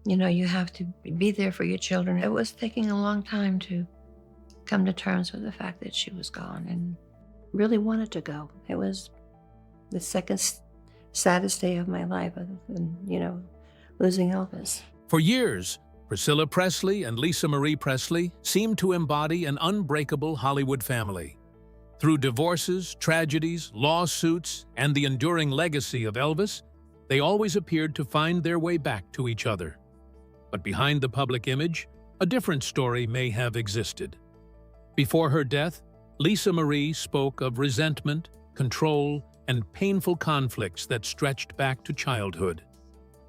You have to be there for your children. It was taking a long time to come to terms with the fact that she was gone and really wanted to go. It was the saddest day of my life other than, losing Elvis. For years, Priscilla Presley and Lisa Marie Presley seemed to embody an unbreakable Hollywood family. Through divorces, tragedies, lawsuits, and the enduring legacy of Elvis, they always appeared to find their way back to each other. But behind the public image, a different story may have existed. Before her death, Lisa Marie spoke of resentment, control, and painful conflicts that stretched back to childhood.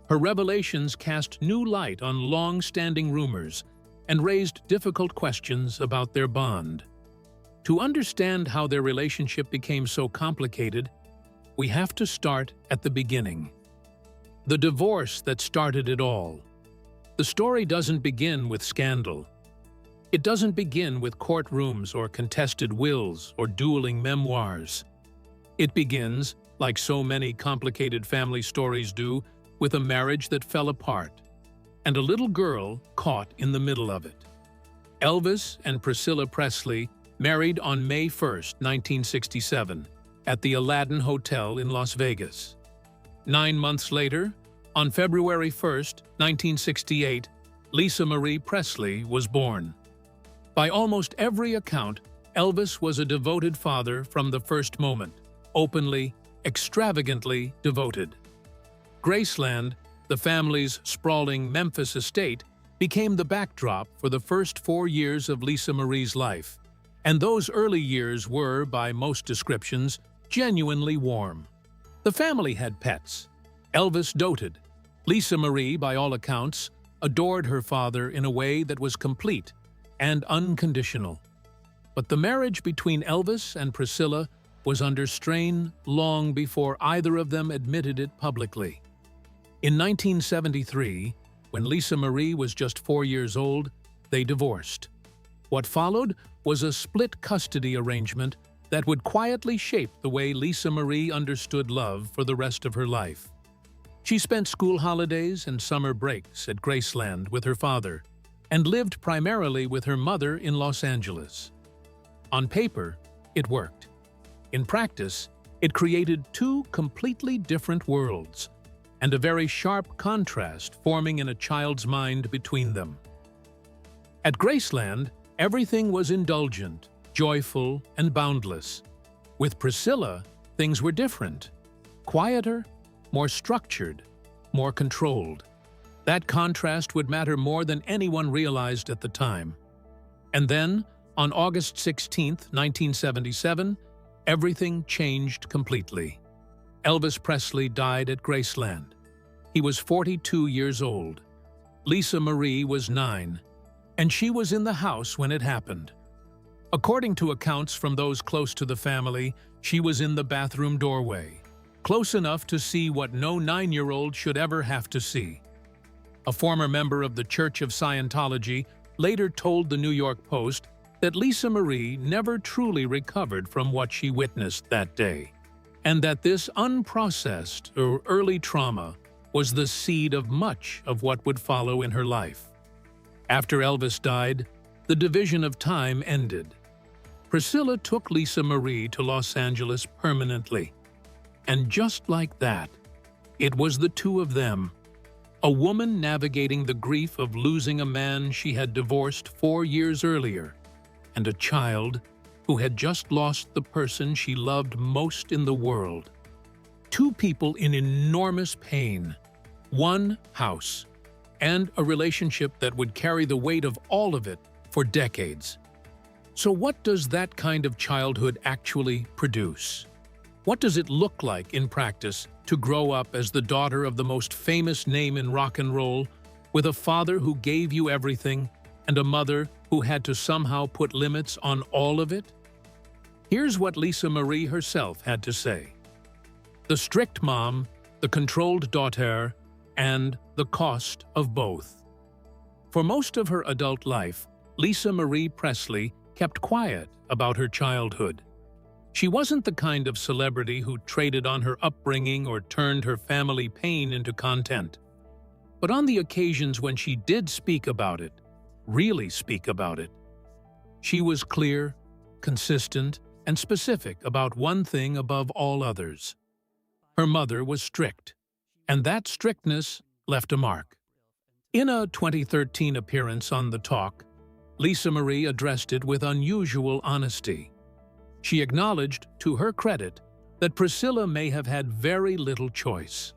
Her revelations cast new light on long-standing rumors and raised difficult questions about their bond. To understand how their relationship became so complicated, we have to start at the beginning. The divorce that started it all. The story doesn't begin with scandal. It doesn't begin with courtrooms or contested wills or dueling memoirs. It begins, like so many complicated family stories do, with a marriage that fell apart, and a little girl caught in the middle of it. Elvis and Priscilla Presley married on May 1, 1967, at the Aladdin Hotel in Las Vegas. 9 months later, on February 1, 1968, Lisa Marie Presley was born. By almost every account, Elvis was a devoted father from the first moment, openly, extravagantly devoted. Graceland, the family's sprawling Memphis estate, became the backdrop for the first 4 years of Lisa Marie's life, and those early years were, by most descriptions, genuinely warm. The family had pets. Elvis doted. Lisa Marie, by all accounts, adored her father in a way that was complete and unconditional. But the marriage between Elvis and Priscilla was under strain long before either of them admitted it publicly. In 1973, when Lisa Marie was just 4 years old, they divorced. What followed was a split custody arrangement that would quietly shape the way Lisa Marie understood love for the rest of her life. She spent school holidays and summer breaks at Graceland with her father and lived primarily with her mother in Los Angeles. On paper, it worked. In practice, it created two completely different worlds, and a very sharp contrast forming in a child's mind between them. At Graceland, everything was indulgent, joyful, and boundless. With Priscilla, things were different. Quieter, more structured, more controlled. That contrast would matter more than anyone realized at the time. And then, on August 16, 1977, everything changed completely. Elvis Presley died at Graceland. He was 42 years old. Lisa Marie was 9, and she was in the house when it happened. According to accounts from those close to the family, she was in the bathroom doorway, close enough to see what no 9-year-old should ever have to see. A former member of the Church of Scientology later told the New York Post that Lisa Marie never truly recovered from what she witnessed that day, and that this unprocessed or early trauma was the seed of much of what would follow in her life. After Elvis died, the division of time ended. Priscilla took Lisa Marie to Los Angeles permanently. And just like that, it was the two of them, a woman navigating the grief of losing a man she had divorced 4 years earlier, and a child who had just lost the person she loved most in the world. Two people in enormous pain, one house, and a relationship that would carry the weight of all of it for decades. So what does that kind of childhood actually produce? What does it look like in practice to grow up as the daughter of the most famous name in rock and roll, with a father who gave you everything and a mother who had to somehow put limits on all of it? Here's what Lisa Marie herself had to say. The strict mom, the controlled daughter, and the cost of both. For most of her adult life, Lisa Marie Presley kept quiet about her childhood. She wasn't the kind of celebrity who traded on her upbringing or turned her family pain into content. But on the occasions when she did speak about it, really speak about it, she was clear, consistent, and specific about one thing above all others. Her mother was strict, and that strictness left a mark. In a 2013 appearance on The Talk, Lisa Marie addressed it with unusual honesty. She acknowledged, to her credit, that Priscilla may have had very little choice.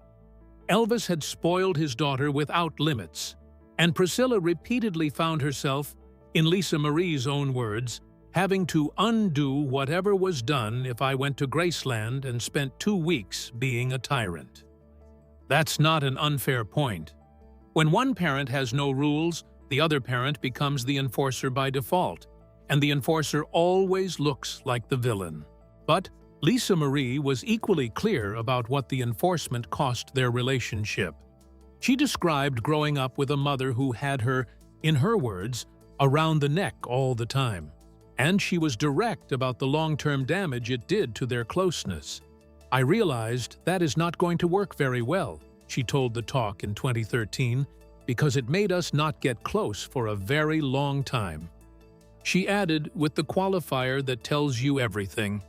Elvis had spoiled his daughter without limits, and Priscilla repeatedly found herself, in Lisa Marie's own words, having to undo whatever was done if I went to Graceland and spent 2 weeks being a tyrant. That's not an unfair point. When one parent has no rules, the other parent becomes the enforcer by default, and the enforcer always looks like the villain. But Lisa Marie was equally clear about what the enforcement cost their relationship. She described growing up with a mother who had her, in her words, around the neck all the time. And she was direct about the long-term damage it did to their closeness. I realized that is not going to work very well, she told The Talk in 2013, because it made us not get close for a very long time. She added, with the qualifier that tells you everything,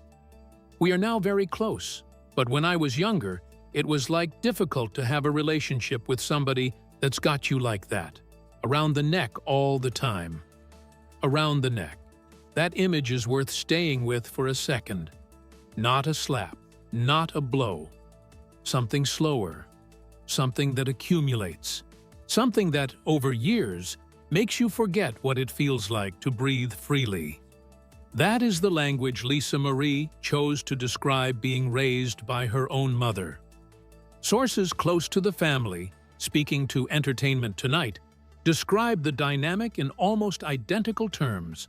"We are now very close, but when I was younger, it was like difficult to have a relationship with somebody that's got you like that, around the neck all the time." Around the neck. That image is worth staying with for a second. Not a slap, not a blow. Something slower, something that accumulates, something that, over years, makes you forget what it feels like to breathe freely. That is the language Lisa Marie chose to describe being raised by her own mother. Sources close to the family, speaking to Entertainment Tonight, describe the dynamic in almost identical terms.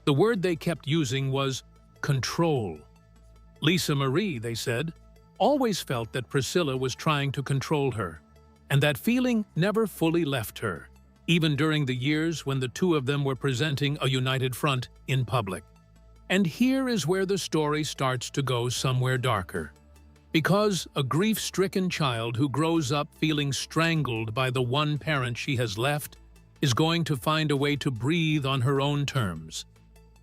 The word they kept using was control. Lisa Marie, they said, always felt that Priscilla was trying to control her, and that feeling never fully left her, even during the years when the two of them were presenting a united front in public. And here is where the story starts to go somewhere darker. Because a grief-stricken child who grows up feeling strangled by the one parent she has left is going to find a way to breathe on her own terms.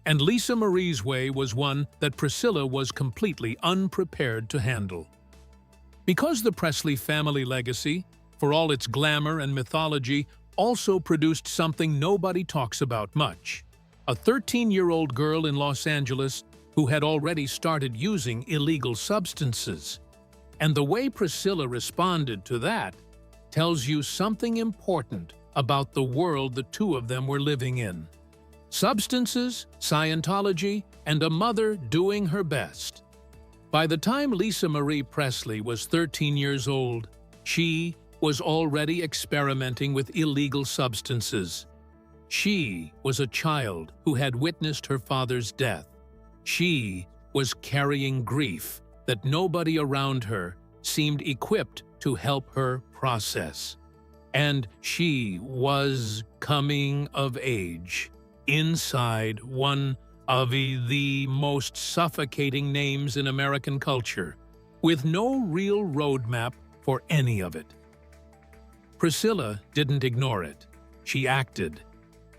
And Lisa Marie's way was one that Priscilla was completely unprepared to handle. Because the Presley family legacy, for all its glamour and mythology, also produced something nobody talks about much. A 13-year-old girl in Los Angeles who had already started using illegal substances. And the way Priscilla responded to that tells you something important about the world the two of them were living in. Substances, Scientology, and a mother doing her best. By the time Lisa Marie Presley was 13 years old, she was already experimenting with illegal substances. She was a child who had witnessed her father's death. She was carrying grief that nobody around her seemed equipped to help her process. And she was coming of age inside one of the most suffocating names in American culture, with no real roadmap for any of it. Priscilla didn't ignore it. She acted.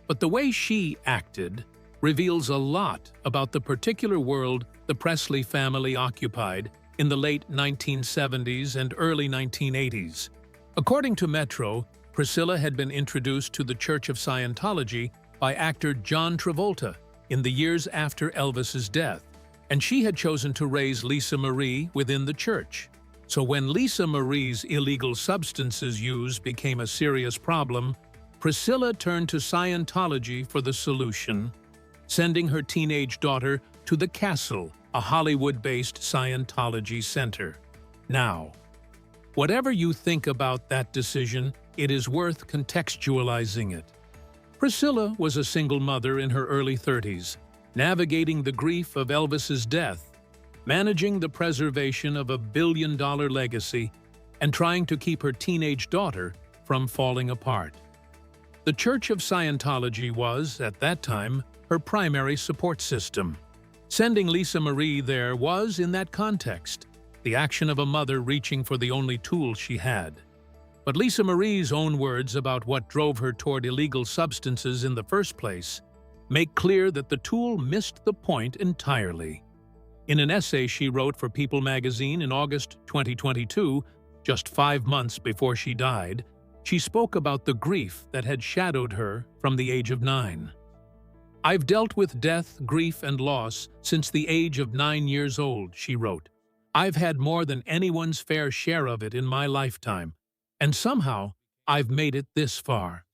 But the way she acted reveals a lot about the particular world the Presley family occupied in the late 1970s and early 1980s. According to Metro, Priscilla had been introduced to the Church of Scientology by actor John Travolta in the years after Elvis's death, and she had chosen to raise Lisa Marie within the church. So when Lisa Marie's illegal substances use became a serious problem, Priscilla turned to Scientology for the solution, sending her teenage daughter to the Castle, a Hollywood-based Scientology center. Now, whatever you think about that decision, it is worth contextualizing it. Priscilla was a single mother in her early 30s, navigating the grief of Elvis's death, managing the preservation of a billion-dollar legacy, and trying to keep her teenage daughter from falling apart. The Church of Scientology was, at that time, her primary support system. Sending Lisa Marie there was, in that context, the action of a mother reaching for the only tool she had. But Lisa Marie's own words about what drove her toward illegal substances in the first place make clear that the tool missed the point entirely. In an essay she wrote for People magazine in August 2022, just 5 months before she died, she spoke about the grief that had shadowed her from the age of 9. "I've dealt with death, grief, and loss since the age of 9 years old," she wrote. "I've had more than anyone's fair share of it in my lifetime, and somehow I've made it this far."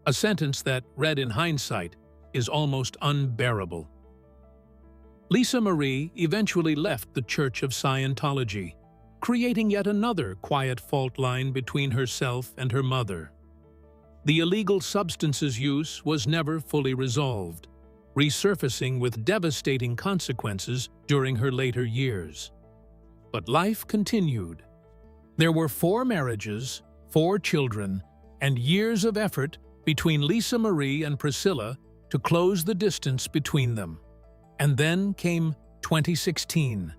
A sentence that, read in hindsight, is almost unbearable. Lisa Marie eventually left the Church of Scientology, creating yet another quiet fault line between herself and her mother. The illegal substances use was never fully resolved, resurfacing with devastating consequences during her later years. But life continued. There were 4 marriages, 4 children, and years of effort between Lisa Marie and Priscilla to close the distance between them. And then came 2016,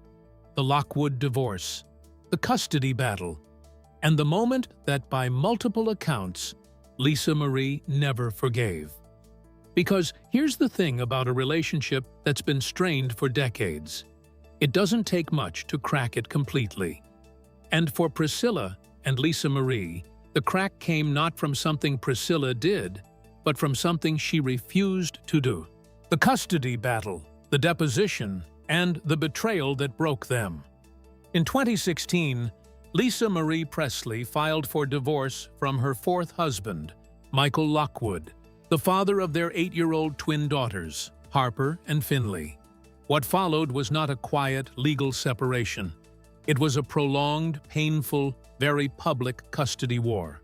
the Lockwood divorce, the custody battle, and the moment that by multiple accounts, Lisa Marie never forgave. Because here's the thing about a relationship that's been strained for decades. It doesn't take much to crack it completely. And for Priscilla and Lisa Marie, the crack came not from something Priscilla did, but from something she refused to do. The custody battle, the deposition, and the betrayal that broke them. In 2016, Lisa Marie Presley filed for divorce from her 4th husband, Michael Lockwood, the father of their 8-year-old twin daughters, Harper and Finley. What followed was not a quiet, legal separation. It was a prolonged, painful, very public custody war.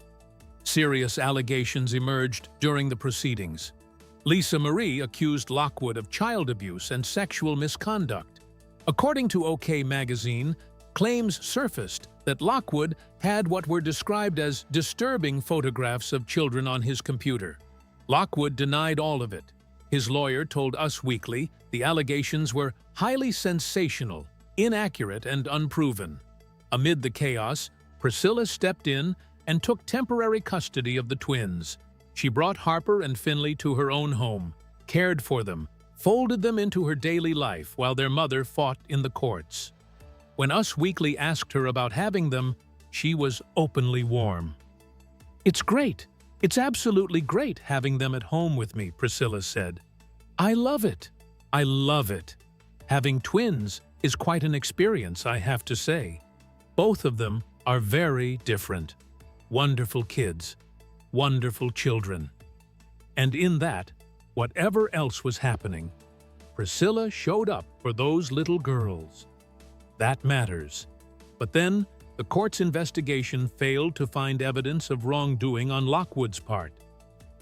Serious allegations emerged during the proceedings. Lisa Marie accused Lockwood of child abuse and sexual misconduct. According to OK magazine, claims surfaced that Lockwood had what were described as disturbing photographs of children on his computer. Lockwood denied all of it. His lawyer told Us Weekly the allegations were highly sensational, inaccurate, and unproven. Amid the chaos, Priscilla stepped in and took temporary custody of the twins. She brought Harper and Finley to her own home, cared for them, folded them into her daily life while their mother fought in the courts. When Us Weekly asked her about having them, she was openly warm. "It's great. It's absolutely great having them at home with me," Priscilla said. "I love it. I love it. Having twins is quite an experience, I have to say. Both of them are very different. Wonderful kids. Wonderful children." And in that, whatever else was happening, Priscilla showed up for those little girls. That matters. But then, the court's investigation failed to find evidence of wrongdoing on Lockwood's part.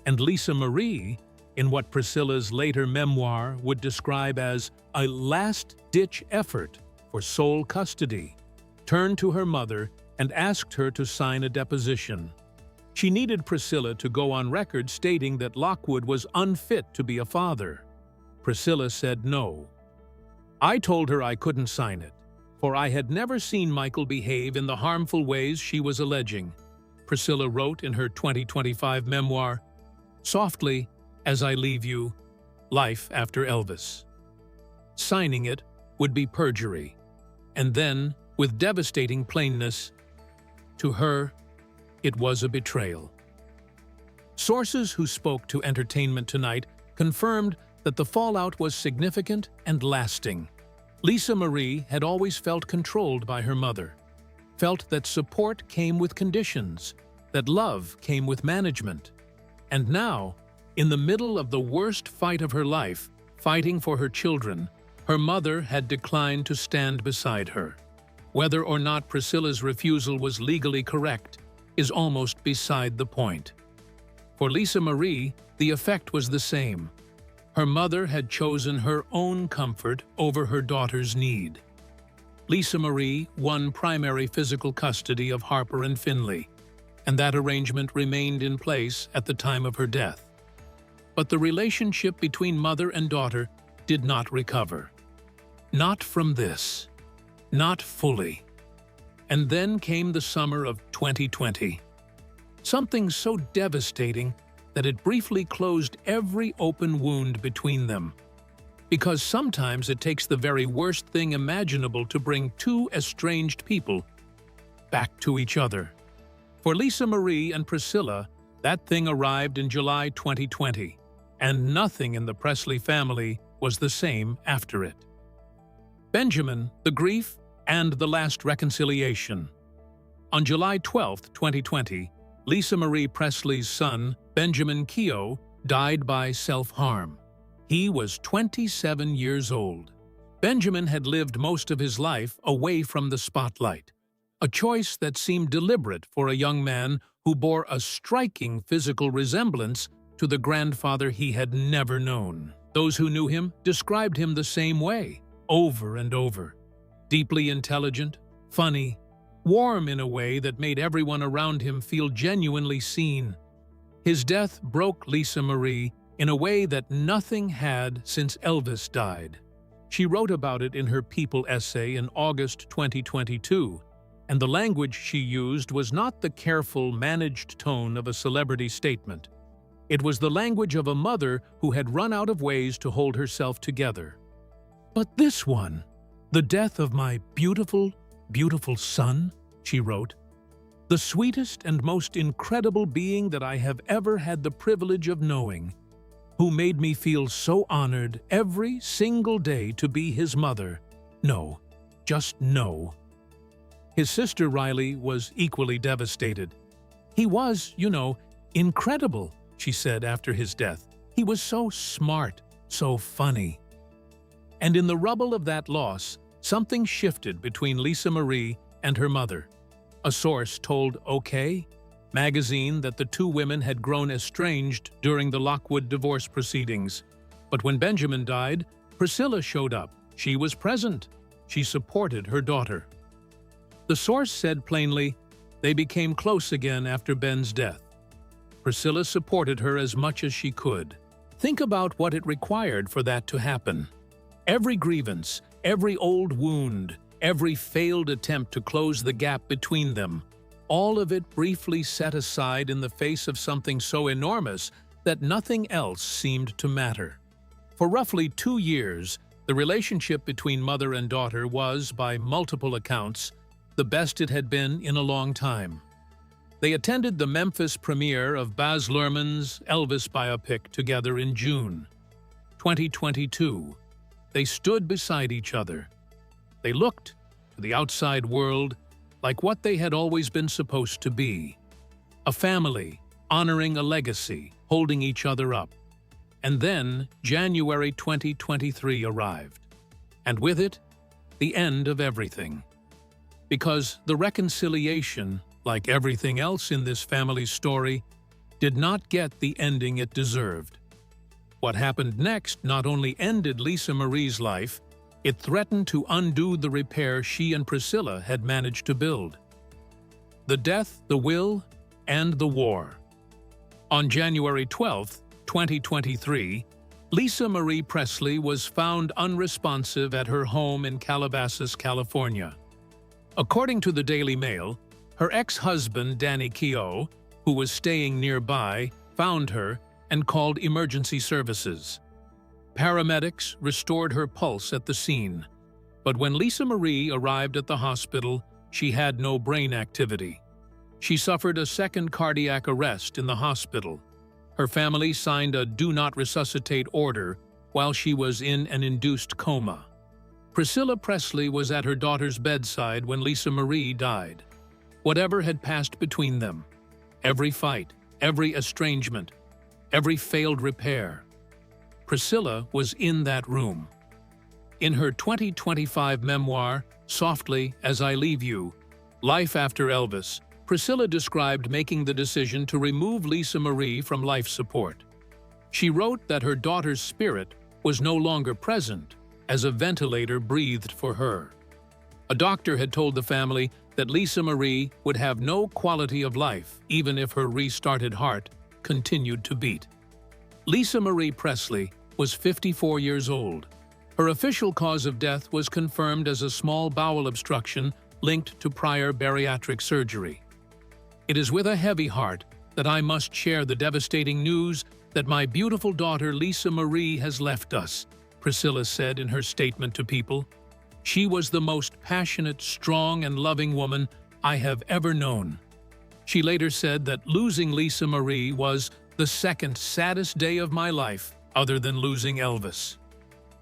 And Lisa Marie, in what Priscilla's later memoir would describe as a last-ditch effort for sole custody, turned to her mother and asked her to sign a deposition. She needed Priscilla to go on record stating that Lockwood was unfit to be a father. Priscilla said no. "I told her I couldn't sign it, for I had never seen Michael behave in the harmful ways she was alleging," Priscilla wrote in her 2025 memoir, "Softly, as I leave you, Life After Elvis." Signing it would be perjury. And then, with devastating plainness, to her, it was a betrayal. Sources who spoke to Entertainment Tonight confirmed that the fallout was significant and lasting. Lisa Marie had always felt controlled by her mother, felt that support came with conditions, that love came with management. And now, in the middle of the worst fight of her life, fighting for her children, her mother had declined to stand beside her. Whether or not Priscilla's refusal was legally correct is almost beside the point. For Lisa Marie, the effect was the same. Her mother had chosen her own comfort over her daughter's need. Lisa Marie won primary physical custody of Harper and Finley, and that arrangement remained in place at the time of her death. But the relationship between mother and daughter did not recover. Not from this. Not fully. And then came the summer of 2020. something so devastating that it briefly closed every open wound between them. Because sometimes it takes the very worst thing imaginable to bring two estranged people back to each other. For Lisa Marie and Priscilla, that thing arrived in July 2020, and nothing in the Presley family was the same after it. Benjamin, the grief, and the last reconciliation. On July 12, 2020, Lisa Marie Presley's son, Benjamin Keogh, died by self-harm. He was 27 years old. Benjamin had lived most of his life away from the spotlight, a choice that seemed deliberate for a young man who bore a striking physical resemblance to the grandfather he had never known. Those who knew him described him the same way, over and over. Deeply intelligent, funny, warm in a way that made everyone around him feel genuinely seen. His death broke Lisa Marie in a way that nothing had since Elvis died. She wrote about it in her People essay in August 2022, and the language she used was not the careful, managed tone of a celebrity statement. It was the language of a mother who had run out of ways to hold herself together. "But this one, the death of my beautiful, beautiful son," she wrote, "the sweetest and most incredible being that I have ever had the privilege of knowing, who made me feel so honored every single day to be his mother. No, just no." His sister Riley was equally devastated. "He was, incredible," she said after his death. "He was so smart, so funny." And in the rubble of that loss, something shifted between Lisa Marie and her mother. A source told OK magazine that the two women had grown estranged during the Lockwood divorce proceedings. But when Benjamin died, Priscilla showed up. She was present. She supported her daughter. The source said plainly, they became close again after Ben's death. Priscilla supported her as much as she could. Think about what it required for that to happen. Every grievance, every old wound, every failed attempt to close the gap between them, all of it briefly set aside in the face of something so enormous that nothing else seemed to matter. For roughly 2 years, the relationship between mother and daughter was, by multiple accounts, the best it had been in a long time. They attended the Memphis premiere of Baz Luhrmann's Elvis biopic together in June 2022. They stood beside each other. They looked, to the outside world, like what they had always been supposed to be. A family, honoring a legacy, holding each other up. And then January 2023 arrived. And with it, the end of everything. Because the reconciliation, like everything else in this family's story, did not get the ending it deserved. What happened next not only ended Lisa Marie's life, it threatened to undo the repair she and Priscilla had managed to build. The death, the will, and the war. On January 12, 2023, Lisa Marie Presley was found unresponsive at her home in Calabasas, California. According to the Daily Mail, her ex-husband, Danny Keogh, who was staying nearby, found her and called emergency services. Paramedics restored her pulse at the scene, but when Lisa Marie arrived at the hospital, she had no brain activity. She suffered a second cardiac arrest in the hospital. Her family signed a do not resuscitate order while she was in an induced coma. Priscilla Presley was at her daughter's bedside when Lisa Marie died. Whatever had passed between them, every fight, every estrangement, every failed repair, Priscilla was in that room. In her 2025 memoir, Softly As I Leave You, Life After Elvis, Priscilla described making the decision to remove Lisa Marie from life support. She wrote that her daughter's spirit was no longer present as a ventilator breathed for her. A doctor had told the family that Lisa Marie would have no quality of life even if her restarted heart continued to beat. Lisa Marie Presley was 54 years old. Her official cause of death was confirmed as a small bowel obstruction linked to prior bariatric surgery. It is with a heavy heart that I must share the devastating news that my beautiful daughter Lisa Marie has left us," Priscilla said in her statement to People. "She was the most passionate, strong, and loving woman I have ever known." She later said that losing Lisa Marie was the second saddest day of my life, other than losing Elvis.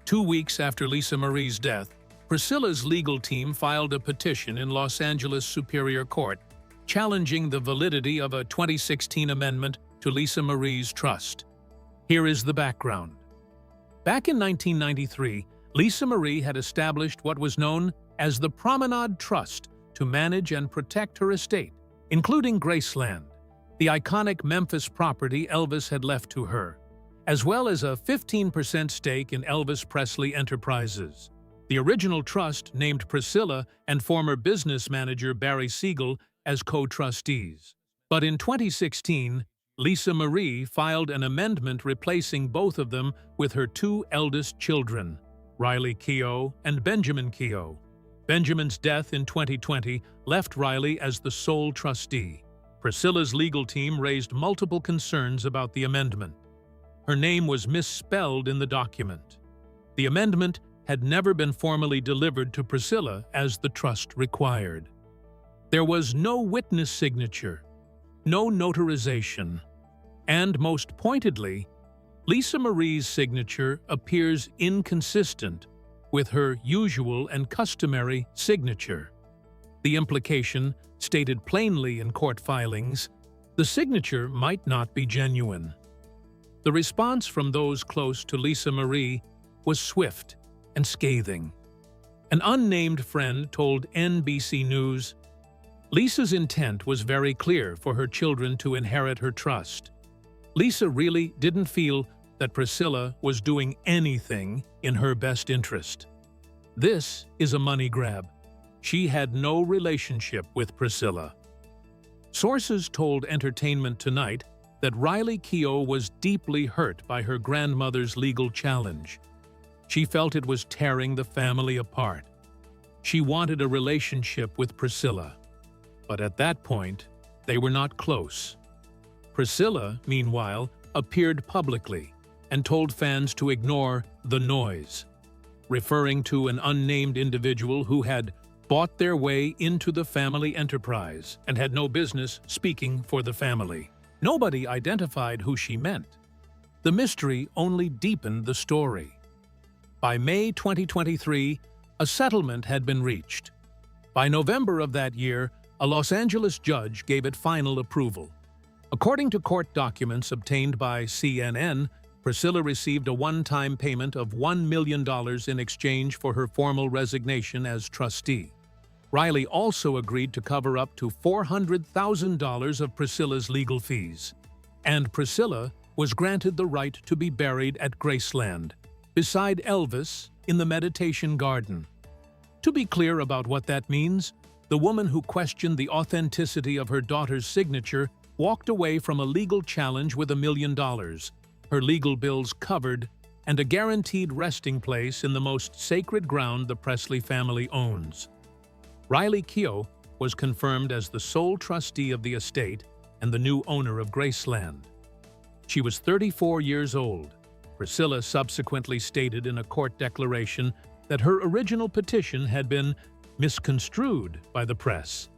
2 weeks after Lisa Marie's death, Priscilla's legal team filed a petition in Los Angeles Superior Court, challenging the validity of a 2016 amendment to Lisa Marie's trust. Here is the background. Back in 1993, Lisa Marie had established what was known as the Promenade Trust to manage and protect her estate, including Graceland, the iconic Memphis property Elvis had left to her, as well as a 15% stake in Elvis Presley Enterprises. The original trust named Priscilla and former business manager Barry Siegel as co-trustees. But in 2016, Lisa Marie filed an amendment replacing both of them with her 2 eldest children, Riley Keough and Benjamin Keough. Benjamin's death in 2020 left Riley as the sole trustee. Priscilla's legal team raised multiple concerns about the amendment. Her name was misspelled in the document. The amendment had never been formally delivered to Priscilla as the trust required. There was no witness signature, no notarization, and most pointedly, Lisa Marie's signature appears inconsistent with her usual and customary signature. The implication, stated plainly in court filings, the signature might not be genuine. The response from those close to Lisa Marie was swift and scathing. An unnamed friend told NBC News, "Lisa's intent was very clear for her children to inherit her trust. Lisa really didn't feel that Priscilla was doing anything in her best interest. This is a money grab. She had no relationship with Priscilla." Sources told Entertainment Tonight that Riley Keough was deeply hurt by her grandmother's legal challenge. She felt it was tearing the family apart. She wanted a relationship with Priscilla, but at that point, they were not close. Priscilla, meanwhile, appeared publicly and told fans to ignore the noise, referring to an unnamed individual who had bought their way into the family enterprise and had no business speaking for the family. Nobody identified who she meant. The mystery only deepened the story. By May 2023, a settlement had been reached. By November of that year, a Los Angeles judge gave it final approval. According to court documents obtained by CNN, Priscilla received a one-time payment of $1 million in exchange for her formal resignation as trustee. Riley also agreed to cover up to $400,000 of Priscilla's legal fees. And Priscilla was granted the right to be buried at Graceland, beside Elvis in the meditation garden. To be clear about what that means, the woman who questioned the authenticity of her daughter's signature walked away from a legal challenge with $1 million, her legal bills covered, and a guaranteed resting place in the most sacred ground the Presley family owns. Riley Keough was confirmed as the sole trustee of the estate and the new owner of Graceland. She was 34 years old. Priscilla subsequently stated in a court declaration that her original petition had been misconstrued by the press,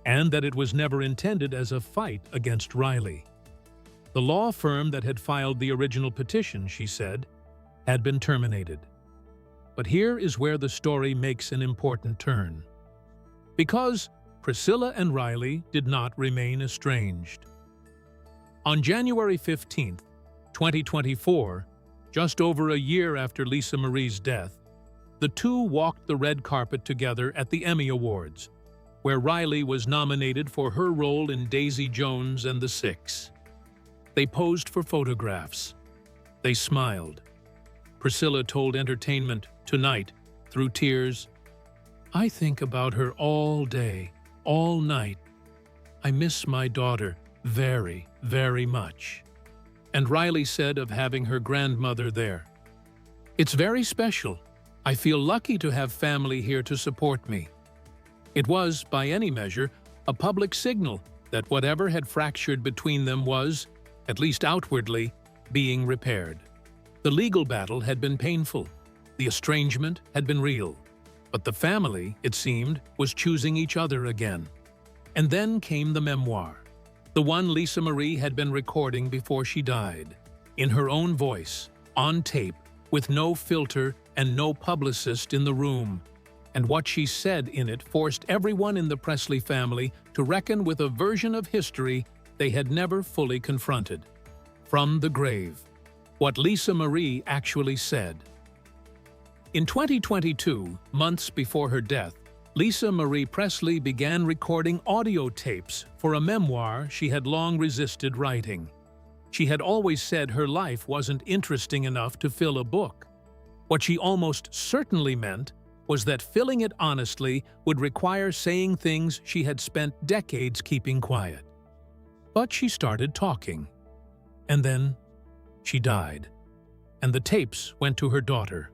and that it was never intended as a fight against Riley. The law firm that had filed the original petition, she said, had been terminated. But here is where the story makes an important turn. Because Priscilla and Riley did not remain estranged. On January 15, 2024, just over a year after Lisa Marie's death, the two walked the red carpet together at the Emmy Awards, where Riley was nominated for her role in Daisy Jones and the Six. They posed for photographs. They smiled. Priscilla told Entertainment Tonight, through tears, "I think about her all day, all night. I miss my daughter very, very much." And Riley said of having her grandmother there, "It's very special. I feel lucky to have family here to support me." It was, by any measure, a public signal that whatever had fractured between them was, at least outwardly, being repaired. The legal battle had been painful. The estrangement had been real. But the family, it seemed, was choosing each other again. And then came the memoir, the one Lisa Marie had been recording before she died, in her own voice, on tape, with no filter and no publicist in the room. And what she said in it forced everyone in the Presley family to reckon with a version of history they had never fully confronted. From the grave, what Lisa Marie actually said. In 2022, months before her death, Lisa Marie Presley began recording audio tapes for a memoir she had long resisted writing. She had always said her life wasn't interesting enough to fill a book. What she almost certainly meant was that filling it honestly would require saying things she had spent decades keeping quiet. But she started talking. And then she died. And the tapes went to her daughter.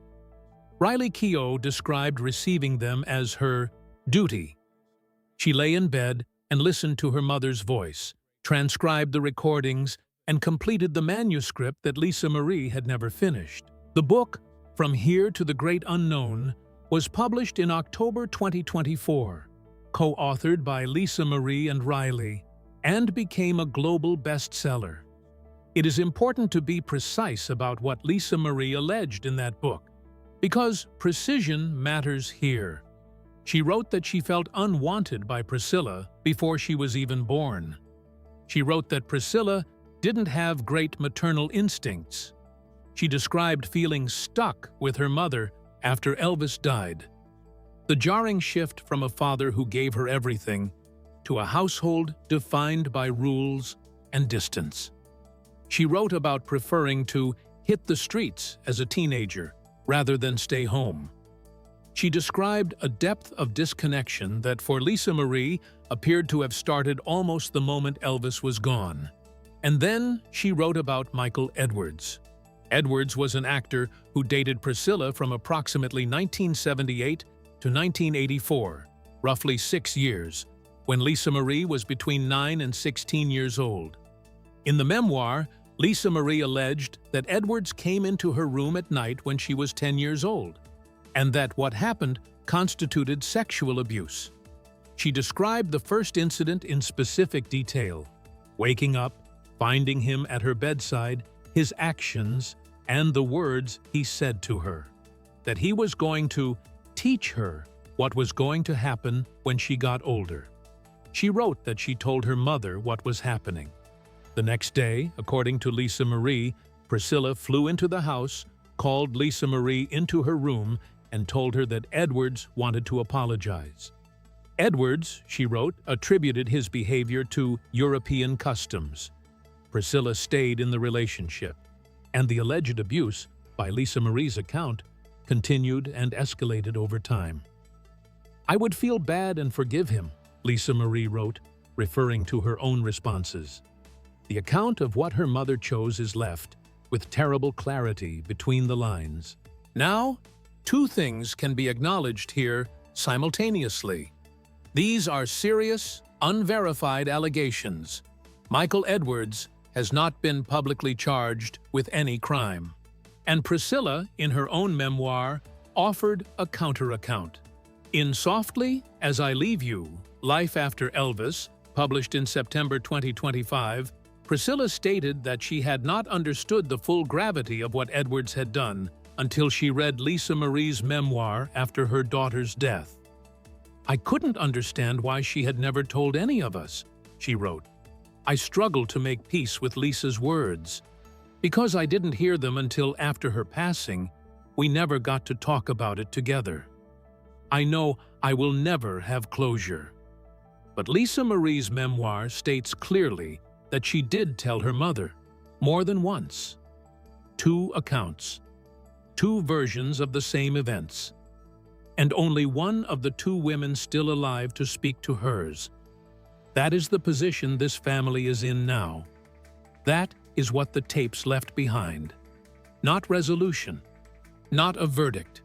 Riley Keough described receiving them as her duty. She lay in bed and listened to her mother's voice, transcribed the recordings, and completed the manuscript that Lisa Marie had never finished. The book, From Here to the Great Unknown, was published in October 2024, co-authored by Lisa Marie and Riley, and became a global bestseller. It is important to be precise about what Lisa Marie alleged in that book, because precision matters here. She wrote that she felt unwanted by Priscilla before she was even born. She wrote that Priscilla didn't have great maternal instincts. She described feeling stuck with her mother after Elvis died. The jarring shift from a father who gave her everything to a household defined by rules and distance. She wrote about preferring to hit the streets as a teenager rather than stay home. She described a depth of disconnection that for Lisa Marie appeared to have started almost the moment Elvis was gone. And then she wrote about Michael Edwards. Edwards was an actor who dated Priscilla from approximately 1978 to 1984, roughly 6 years, when Lisa Marie was between 9 and 16 years old. In the memoir, Lisa Marie alleged that Edwards came into her room at night when she was 10 years old, and that what happened constituted sexual abuse. She described the first incident in specific detail, waking up, finding him at her bedside, his actions, and the words he said to her, that he was going to teach her what was going to happen when she got older. She wrote that she told her mother what was happening. The next day, according to Lisa Marie, Priscilla flew into the house, called Lisa Marie into her room, and told her that Edwards wanted to apologize. Edwards, she wrote, attributed his behavior to European customs. Priscilla stayed in the relationship, and the alleged abuse, by Lisa Marie's account, continued and escalated over time. "I would feel bad and forgive him," Lisa Marie wrote, referring to her own responses. The account of what her mother chose is left, with terrible clarity between the lines. Now, two things can be acknowledged here simultaneously. These are serious, unverified allegations. Michael Edwards has not been publicly charged with any crime. And Priscilla, in her own memoir, offered a counter-account. In Softly As I Leave You, Life After Elvis, published in September 2025, Priscilla stated that she had not understood the full gravity of what Edwards had done until she read Lisa Marie's memoir after her daughter's death. "I couldn't understand why she had never told any of us," she wrote. "I struggled to make peace with Lisa's words. Because I didn't hear them until after her passing, we never got to talk about it together. I know I will never have closure." But Lisa Marie's memoir states clearly that she did tell her mother, more than once. Two accounts, two versions of the same events, and only one of the two women still alive to speak to hers. That is the position this family is in now. That is what the tapes left behind. Not resolution, not a verdict,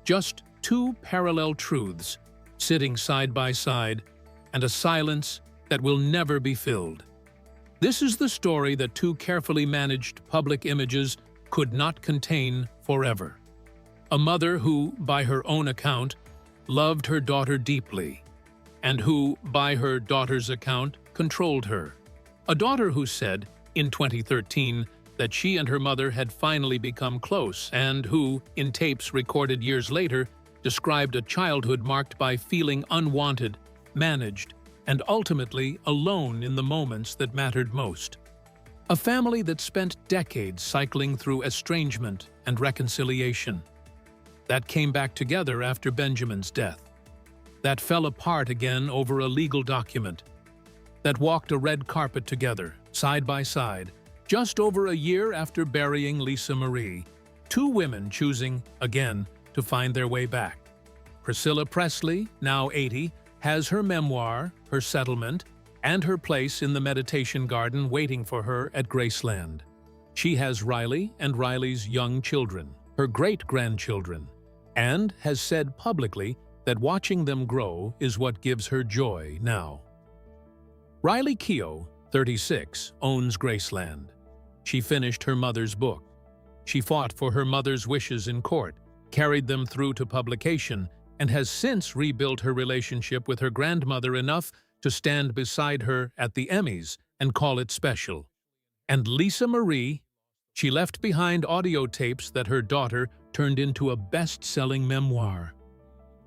just two parallel truths sitting side by side, and a silence that will never be filled. This is the story that two carefully managed public images could not contain forever. A mother who, by her own account, loved her daughter deeply, and who, by her daughter's account, controlled her. A daughter who said, in 2013, that she and her mother had finally become close, and who, in tapes recorded years later, described a childhood marked by feeling unwanted, managed, and ultimately alone in the moments that mattered most. A family that spent decades cycling through estrangement and reconciliation. That came back together after Benjamin's death. That fell apart again over a legal document. That walked a red carpet together, side by side, just over a year after burying Lisa Marie, two women choosing, again, to find their way back. Priscilla Presley, now 80, has her memoir, her settlement, and her place in the meditation garden waiting for her at Graceland. She has Riley and Riley's young children, her great-grandchildren, and has said publicly that watching them grow is what gives her joy now. Riley Keough, 36, owns Graceland. She finished her mother's book. She fought for her mother's wishes in court, carried them through to publication, and has since rebuilt her relationship with her grandmother enough to stand beside her at the Emmys and call it special. And Lisa Marie, she left behind audio tapes that her daughter turned into a best-selling memoir.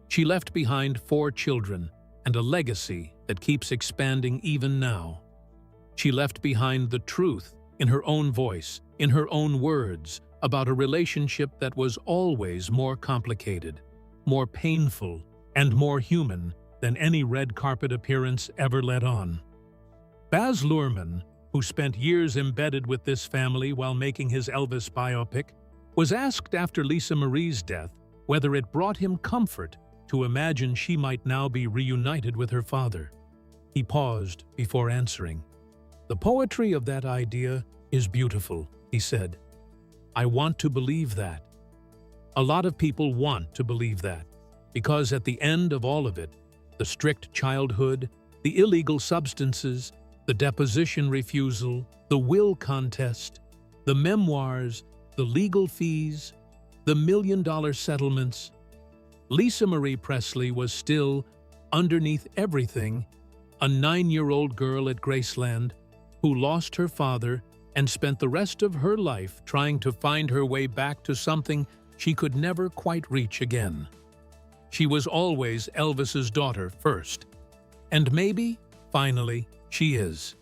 She left behind 4 children and a legacy that keeps expanding even now. She left behind the truth in her own voice, in her own words, about a relationship that was always more complicated, more painful, and more human than any red carpet appearance ever let on. Baz Luhrmann, who spent years embedded with this family while making his Elvis biopic, was asked after Lisa Marie's death whether it brought him comfort to imagine she might now be reunited with her father. He paused before answering. "The poetry of that idea is beautiful," he said. "I want to believe that." A lot of people want to believe that, because at the end of all of it, the strict childhood, the illegal substances, the deposition refusal, the will contest, the memoirs, the legal fees, the million-dollar settlements, Lisa Marie Presley was still, underneath everything, a 9-year-old girl at Graceland who lost her father and spent the rest of her life trying to find her way back to something she could never quite reach again. She was always Elvis's daughter first, and maybe, finally, she is.